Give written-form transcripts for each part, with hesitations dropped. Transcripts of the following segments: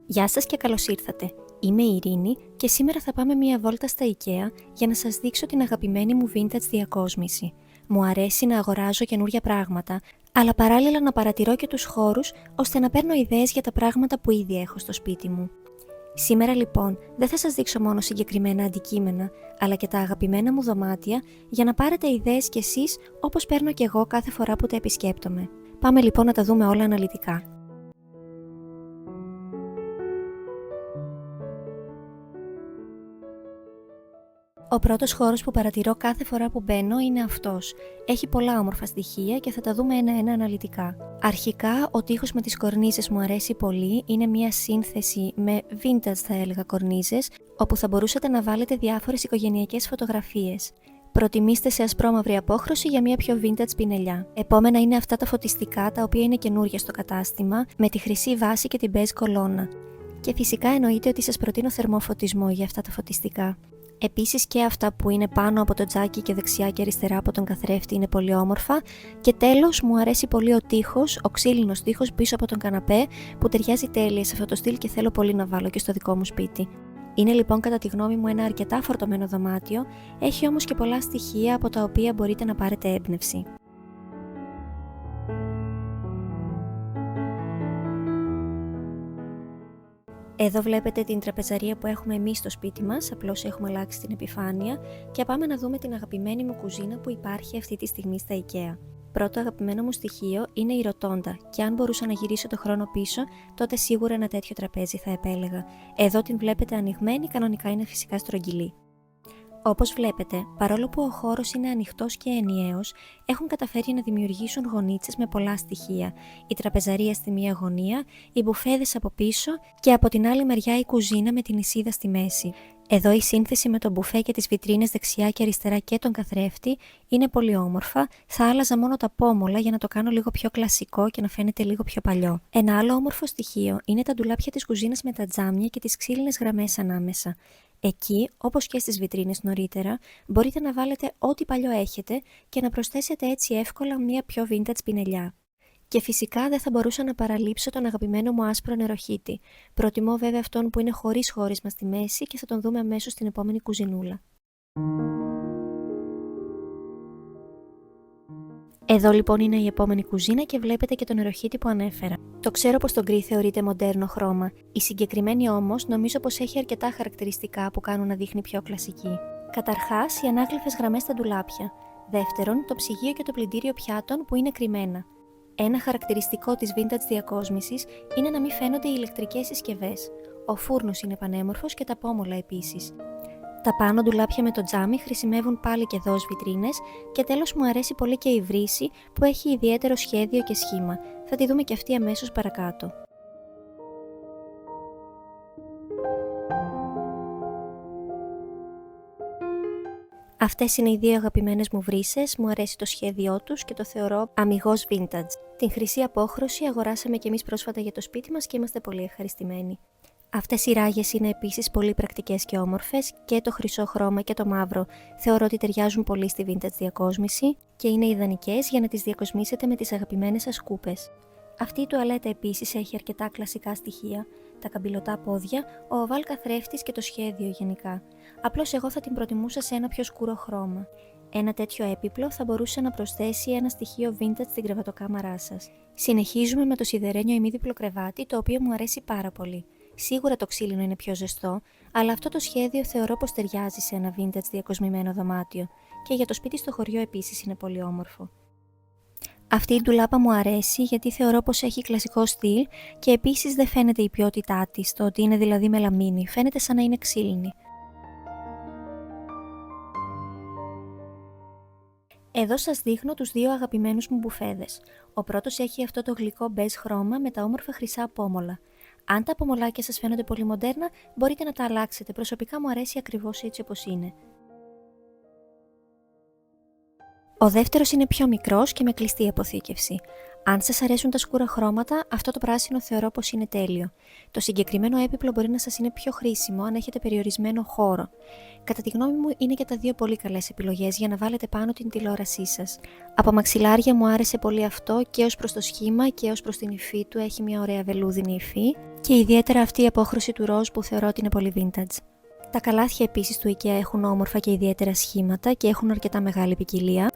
Γεια σας και καλώς ήρθατε. Είμαι η Ειρήνη και σήμερα θα πάμε μία βόλτα στα IKEA για να σας δείξω την αγαπημένη μου vintage διακόσμηση. Μου αρέσει να αγοράζω καινούργια πράγματα, αλλά παράλληλα να παρατηρώ και τους χώρους ώστε να παίρνω ιδέες για τα πράγματα που ήδη έχω στο σπίτι μου. Σήμερα λοιπόν δεν θα σας δείξω μόνο συγκεκριμένα αντικείμενα, αλλά και τα αγαπημένα μου δωμάτια για να πάρετε ιδέες κι εσείς όπως παίρνω κι εγώ κάθε φορά που τα επισκέπτομαι. Πάμε λοιπόν να τα δούμε όλα αναλυτικά. Ο πρώτος χώρος που παρατηρώ κάθε φορά που μπαίνω είναι αυτός. Έχει πολλά όμορφα στοιχεία και θα τα δούμε ένα-ένα αναλυτικά. Αρχικά, ο τοίχος με τις κορνίζες μου αρέσει πολύ, είναι μια σύνθεση με vintage θα έλεγα κορνίζες, όπου θα μπορούσατε να βάλετε διάφορες οικογενειακές φωτογραφίες. Προτιμήστε σε ασπρόμαυρη απόχρωση για μια πιο vintage πινελιά. Επόμενα είναι αυτά τα φωτιστικά, τα οποία είναι καινούργια στο κατάστημα, με τη χρυσή βάση και την μπέζ κολόνα. Και φυσικά εννοείται ότι σας προτείνω θερμό φωτισμό για αυτά τα φωτιστικά. Επίσης και αυτά που είναι πάνω από το τζάκι και δεξιά και αριστερά από τον καθρέφτη είναι πολύ όμορφα. Και τέλος μου αρέσει πολύ ο τοίχος, ο ξύλινος τοίχος πίσω από τον καναπέ που ταιριάζει τέλεια σε αυτό το στυλ και θέλω πολύ να βάλω και στο δικό μου σπίτι. Είναι λοιπόν κατά τη γνώμη μου ένα αρκετά φορτωμένο δωμάτιο, έχει όμως και πολλά στοιχεία από τα οποία μπορείτε να πάρετε έμπνευση. Εδώ βλέπετε την τραπεζαρία που έχουμε εμείς στο σπίτι μας, απλώς έχουμε αλλάξει την επιφάνεια και πάμε να δούμε την αγαπημένη μου κουζίνα που υπάρχει αυτή τη στιγμή στα IKEA. Πρώτο αγαπημένο μου στοιχείο είναι η ροτόντα και αν μπορούσα να γυρίσω το χρόνο πίσω, τότε σίγουρα ένα τέτοιο τραπέζι θα επέλεγα. Εδώ την βλέπετε ανοιγμένη, κανονικά είναι φυσικά στρογγυλή. Όπως βλέπετε, παρόλο που ο χώρος είναι ανοιχτός και ενιαίος, έχουν καταφέρει να δημιουργήσουν γωνίτσες με πολλά στοιχεία. Η τραπεζαρία στη μία γωνία, οι μπουφέδες από πίσω και από την άλλη μεριά η κουζίνα με την νησίδα στη μέση. Εδώ η σύνθεση με τον μπουφέ και τις βιτρίνες δεξιά και αριστερά και τον καθρέφτη είναι πολύ όμορφα. Θα άλλαζα μόνο τα πόμολα για να το κάνω λίγο πιο κλασικό και να φαίνεται λίγο πιο παλιό. Ένα άλλο όμορφο στοιχείο είναι τα ντουλάπια της κουζίνας με τα τζάμια και τις ξύλινες γραμμές ανάμεσα. Εκεί, όπως και στις βιτρίνες νωρίτερα, μπορείτε να βάλετε ό,τι παλιό έχετε και να προσθέσετε έτσι εύκολα μια πιο vintage πινελιά. Και φυσικά δεν θα μπορούσα να παραλείψω τον αγαπημένο μου άσπρο νεροχύτη. Προτιμώ βέβαια αυτόν που είναι χωρίς χώρισμα στη μέση και θα τον δούμε αμέσως στην επόμενη κουζινούλα. Εδώ λοιπόν είναι η επόμενη κουζίνα και βλέπετε και το νεροχύτη που ανέφερα. Το ξέρω πως το γκρι θεωρείται μοντέρνο χρώμα. Η συγκεκριμένη όμως νομίζω πως έχει αρκετά χαρακτηριστικά που κάνουν να δείχνει πιο κλασική. Καταρχάς, οι ανάγλυφες γραμμές στα ντουλάπια. Δεύτερον, το ψυγείο και το πλυντήριο πιάτων που είναι κρυμμένα. Ένα χαρακτηριστικό της vintage διακόσμησης είναι να μην φαίνονται οι ηλεκτρικές συσκευές. Ο φούρνος είναι πανέμορφος και τα πόμολα επίσης. Τα πάνω ντουλάπια με το τζάμι χρησιμεύουν πάλι και εδώ ως βιτρίνες και τέλος μου αρέσει πολύ και η βρύση που έχει ιδιαίτερο σχέδιο και σχήμα. Θα τη δούμε και αυτή αμέσως παρακάτω. Αυτές είναι οι δύο αγαπημένες μου βρύσες, μου αρέσει το σχέδιό τους και το θεωρώ αμιγώς vintage. Την χρυσή απόχρωση αγοράσαμε και εμείς πρόσφατα για το σπίτι μας και είμαστε πολύ ευχαριστημένοι. Αυτές οι ράγες είναι επίσης πολύ πρακτικές και όμορφες και το χρυσό χρώμα και το μαύρο θεωρώ ότι ταιριάζουν πολύ στη vintage διακόσμηση και είναι ιδανικές για να τις διακοσμήσετε με τις αγαπημένες σας κούπες. Αυτή η τουαλέτα επίσης έχει αρκετά κλασικά στοιχεία, τα καμπυλωτά πόδια, ο οβάλ καθρέφτης και το σχέδιο γενικά. Απλώς εγώ θα την προτιμούσα σε ένα πιο σκούρο χρώμα. Ένα τέτοιο έπιπλο θα μπορούσε να προσθέσει ένα στοιχείο vintage στην κρεβατοκάμαρά σας. Συνεχίζουμε με το σιδερένιο ημίδιπλο κρεβάτι, το οποίο μου αρέσει πάρα πολύ. Σίγουρα το ξύλινο είναι πιο ζεστό, αλλά αυτό το σχέδιο θεωρώ πως ταιριάζει σε ένα vintage διακοσμημένο δωμάτιο και για το σπίτι στο χωριό επίσης είναι πολύ όμορφο. Αυτή η ντουλάπα μου αρέσει γιατί θεωρώ πως έχει κλασικό στυλ και επίσης δεν φαίνεται η ποιότητά της, το ότι είναι δηλαδή μελαμίνη, φαίνεται σαν να είναι ξύλινη. Εδώ σας δείχνω τους δύο αγαπημένους μου μπουφέδες. Ο πρώτος έχει αυτό το γλυκό μπέζ χρώμα με τα όμορφα χρυσά πόμολα. Αν τα πομολάκια σας φαίνονται πολύ μοντέρνα, μπορείτε να τα αλλάξετε. Προσωπικά μου αρέσει ακριβώς έτσι όπως είναι. Ο δεύτερος είναι πιο μικρός και με κλειστή αποθήκευση. Αν σας αρέσουν τα σκούρα χρώματα, αυτό το πράσινο θεωρώ πως είναι τέλειο. Το συγκεκριμένο έπιπλο μπορεί να σας είναι πιο χρήσιμο αν έχετε περιορισμένο χώρο. Κατά τη γνώμη μου είναι και τα δύο πολύ καλές επιλογές για να βάλετε πάνω την τηλεόρασή σας. Από μαξιλάρια μου άρεσε πολύ αυτό και ως προς το σχήμα και ως προς την υφή του, έχει μια ωραία βελούδινη υφή. Και ιδιαίτερα αυτή η απόχρωση του ροζ που θεωρώ ότι είναι πολύ vintage. Τα καλάθια επίσης του IKEA έχουν όμορφα και ιδιαίτερα σχήματα και έχουν αρκετά μεγάλη ποικιλία.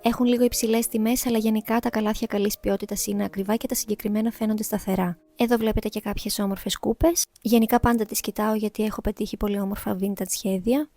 Έχουν λίγο υψηλές τιμές, αλλά γενικά τα καλάθια καλής ποιότητας είναι ακριβά και τα συγκεκριμένα φαίνονται σταθερά. Εδώ βλέπετε και κάποιες όμορφες κούπες. Γενικά πάντα τις κοιτάω γιατί έχω πετύχει πολύ όμορφα vintage σχέδια.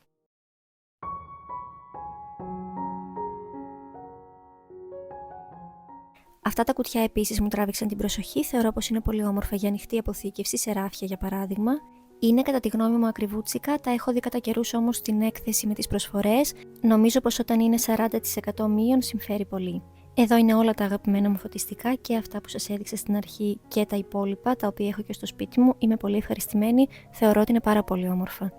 Αυτά τα κουτιά επίσης μου τράβηξαν την προσοχή, θεωρώ πως είναι πολύ όμορφα για ανοιχτή αποθήκευση σε ράφια για παράδειγμα. Είναι κατά τη γνώμη μου ακριβούτσικα, τα έχω δει κατά καιρούς όμως στην έκθεση με τις προσφορές. Νομίζω πως όταν είναι 40% μείον συμφέρει πολύ. Εδώ είναι όλα τα αγαπημένα μου φωτιστικά και αυτά που σας έδειξα στην αρχή και τα υπόλοιπα, τα οποία έχω και στο σπίτι μου. Είμαι πολύ ευχαριστημένη, θεωρώ ότι είναι πάρα πολύ όμορφα.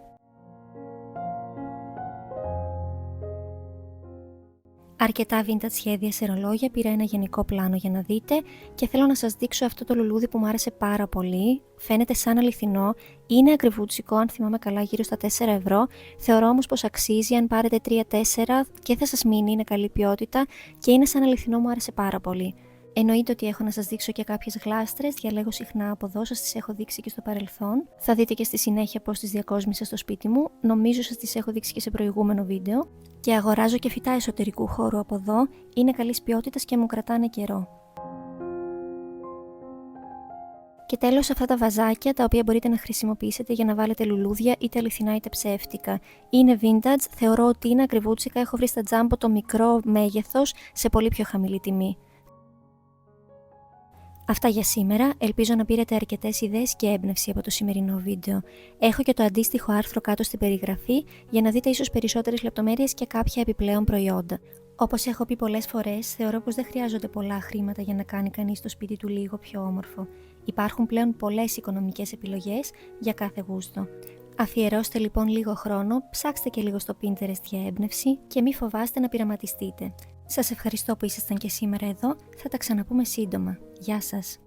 Αρκετά vintage σχέδια σε ρολόγια, πήρα ένα γενικό πλάνο για να δείτε και θέλω να σας δείξω αυτό το λουλούδι που μου άρεσε πάρα πολύ. Φαίνεται σαν αληθινό, είναι ακριβούτσικο, αν θυμάμαι καλά γύρω στα 4 ευρώ. Θεωρώ όμως πως αξίζει, αν πάρετε 3-4 και θα σας μείνει, είναι καλή ποιότητα και είναι σαν αληθινό, μου άρεσε πάρα πολύ. Εννοείται ότι έχω να σας δείξω και κάποιες γλάστρες, διαλέγω συχνά από εδώ, σας τις έχω δείξει και στο παρελθόν. Θα δείτε και στη συνέχεια πώς τις διακόσμησα στο σπίτι μου, νομίζω σας τις έχω δείξει και σε προηγούμενο βίντεο. Και αγοράζω και φυτά εσωτερικού χώρου από εδώ, είναι καλής ποιότητας και μου κρατάνε καιρό. Και τέλος αυτά τα βαζάκια, τα οποία μπορείτε να χρησιμοποιήσετε για να βάλετε λουλούδια είτε αληθινά είτε ψεύτικα. Είναι vintage, θεωρώ ότι είναι ακριβούτσικα, έχω βρει στα Jumbo το μικρό μέγεθος σε πολύ πιο χαμηλή τιμή. Αυτά για σήμερα, ελπίζω να πήρατε αρκετές ιδέες και έμπνευση από το σημερινό βίντεο. Έχω και το αντίστοιχο άρθρο κάτω στην περιγραφή για να δείτε ίσως περισσότερες λεπτομέρειες και κάποια επιπλέον προϊόντα. Όπως έχω πει πολλές φορές, θεωρώ πως δεν χρειάζονται πολλά χρήματα για να κάνει κανείς το σπίτι του λίγο πιο όμορφο. Υπάρχουν πλέον πολλές οικονομικές επιλογές για κάθε γούστο. Αφιερώστε λοιπόν λίγο χρόνο, ψάξτε και λίγο στο Pinterest για έμπνευση και μη φοβάστε να πειραματιστείτε. Σας ευχαριστώ που ήσασταν και σήμερα εδώ, θα τα ξαναπούμε σύντομα. Γεια σας!